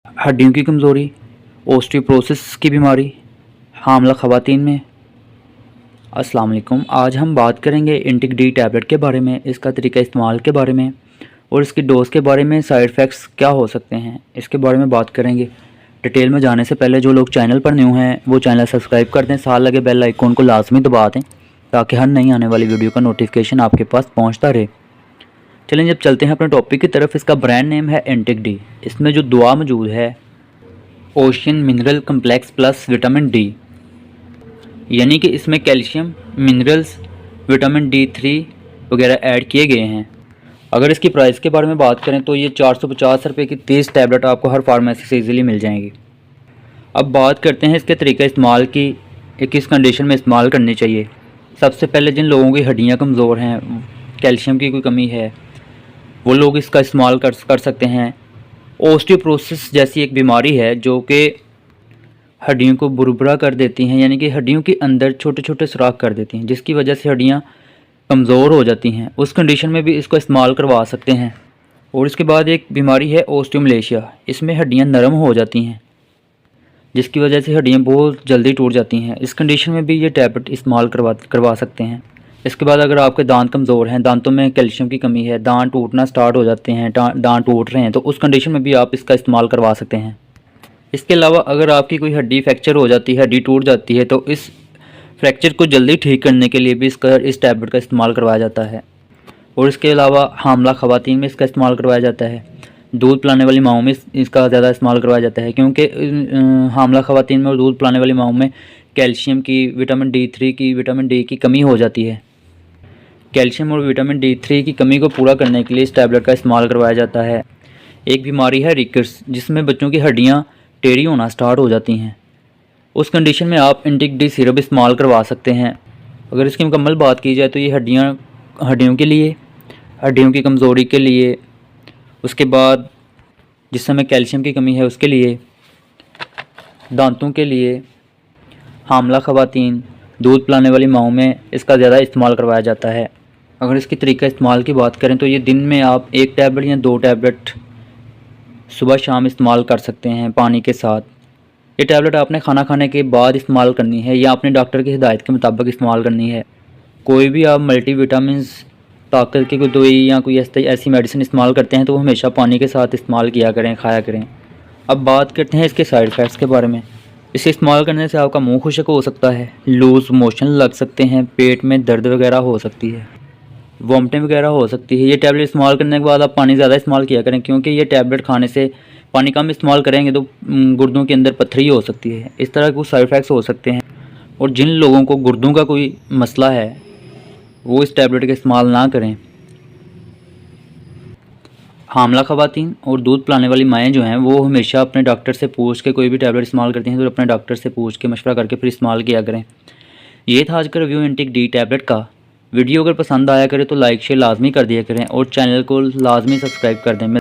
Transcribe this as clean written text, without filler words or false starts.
हड्डियों की कमज़ोरी, ओस्टियोपोरोसिस की बीमारी, हामला ख़वातीन में। अस्सलाम वालेकुम। आज हम बात करेंगे इंटिक डी टैबलेट के बारे में, इसका तरीका इस्तेमाल के बारे में और इसकी डोज़ के बारे में, साइड इफ़ेक्ट्स क्या हो सकते हैं इसके बारे में बात करेंगे। डिटेल में जाने से पहले जो लोग चैनल पर न्यू हैं वो चैनल सब्सक्राइब कर दें, साथ लगे बेल आइकॉन को लाजमी दबा दें ताकि हर नई आने वाली वीडियो का नोटिफिकेशन आपके पास पहुँचता रहे। चलें जब चलते हैं अपने टॉपिक की तरफ। इसका ब्रांड नेम है इंटिक डी। इसमें जो दवा मौजूद है ocean mineral complex plus vitamin D, यानी कि इसमें कैल्शियम, मिनरल्स, विटामिन D3 वगैरह ऐड किए गए हैं। अगर इसकी प्राइस के बारे में बात करें तो ये 450 रुपये की 30 टैबलेट आपको हर फार्मेसी से ईज़िली मिल जाएंगी। अब बात करते हैं इसके तरीका इस्तेमाल की, किस कंडीशन में इस्तेमाल करनी चाहिए। सबसे पहले जिन लोगों की हड्डियाँ कमज़ोर हैं, कैल्शियम की कोई कमी है, वो लोग इसका इस्तेमाल कर सकते हैं। ओस्टियोपोरोसिस जैसी एक बीमारी है जो कि हड्डियों को बुरबुरा कर देती हैं, यानी कि हड्डियों के अंदर छोटे छोटे सुराख कर देती हैं, जिसकी वजह से हड्डियाँ कमज़ोर हो जाती हैं। उस कंडीशन में भी इसको इस्तेमाल करवा सकते हैं। और इसके बाद एक बीमारी है ओस्टियोमलेशिया। इसमें हड्डियाँ नरम हो जाती हैं, जिसकी वजह से हड्डियाँ बहुत जल्दी टूट जाती हैं। इस कंडीशन में भी ये टैबलेट इस्तेमाल करवा सकते हैं। इसके बाद अगर आपके दांत कमज़ोर हैं, दांतों में कैल्शियम की कमी है, दांत टूटना स्टार्ट हो जाते हैं, दांत टूट रहे हैं, तो उस कंडीशन में भी आप इसका इस्तेमाल करवा सकते हैं। इसके अलावा अगर आपकी कोई हड्डी फ्रैक्चर हो जाती है, हड्डी टूट जाती है, तो इस फ्रैक्चर को जल्दी ठीक करने के लिए भी इस टैबलेट का इस्तेमाल करवाया जाता है। और इसके अलावा हामला ख़वातीन में इसका इस्तेमाल करवाया जाता है। दूध पिलाने वाली माँओं में इसका ज़्यादा इस्तेमाल करवाया जाता है, क्योंकि हामला ख़वातीन में और दूध पिलाने वाली माँओं में कैल्शियम की, विटामिन D3 की, विटामिन डी की कमी हो जाती है। कैल्शियम और विटामिन D3 की कमी को पूरा करने के लिए इस टैबलेट का इस्तेमाल करवाया जाता है। एक बीमारी है रिकेट्स, जिसमें बच्चों की हड्डियाँ टेढ़ी होना स्टार्ट हो जाती हैं। उस कंडीशन में आप इंटिक डी सिरप इस्तेमाल करवा सकते हैं। अगर इसकी मुकम्मल बात की जाए तो ये हड्डियों के लिए, हड्डियों की कमज़ोरी के लिए, उसके बाद जिस समय कैल्शियम की कमी है उसके लिए, दांतों के लिए, हामला ख़वातीन, दूध पिलाने वाली माँओं में इसका ज़्यादा इस्तेमाल करवाया जाता है। अगर इसकी तरीका इस्तेमाल की बात करें तो ये दिन में आप 1 टैबलेट या 2 टैबलेट सुबह शाम इस्तेमाल कर सकते हैं पानी के साथ। ये टैबलेट आपने खाना खाने के बाद इस्तेमाल करनी है या अपने डॉक्टर की हिदायत के मुताबिक इस्तेमाल करनी है। कोई भी आप मल्टीविटामिन्स, ताकत की कोई दवाई या कोई ऐसी मेडिसिन इस्तेमाल करते हैं तो वो हमेशा पानी के साथ इस्तेमाल किया करें, खाया करें। अब बात करते हैं इसके साइड इफ़ेक्ट्स के बारे में। इसे इस्तेमाल करने से आपका मुँह खुश्क हो सकता है, लूज़ मोशन लग सकते हैं, पेट में दर्द वगैरह हो सकती है, वॉमिटिंग वगैरह हो सकती है। ये टैबलेट इस्तेमाल करने के बाद आप पानी ज़्यादा इस्तेमाल किया करें, क्योंकि ये टैबलेट खाने से पानी कम इस्तेमाल करेंगे तो गुर्दों के अंदर पथरी हो सकती है। इस तरह के कुछ साइड इफ़ेक्ट्स हो सकते हैं। और जिन लोगों को गुर्दों का कोई मसला है वो इस टैबलेट का इस्तेमाल ना करें। हामला ख़वातीन और दूध पिलाने वाली माएँ जो हैं वो हमेशा अपने डॉक्टर से पूछ के कोई भी टैबलेट इस्तेमाल करती हैं तो अपने डॉक्टर से पूछ के मशवरा करके फिर इस्तेमाल किया करें। ये था आज का रिव्यू इंटिक डी टैबलेट का। वीडियो अगर पसंद आया करे तो लाइक शेयर लाजमी कर दिया करें और चैनल को लाजमी सब्सक्राइब कर दें।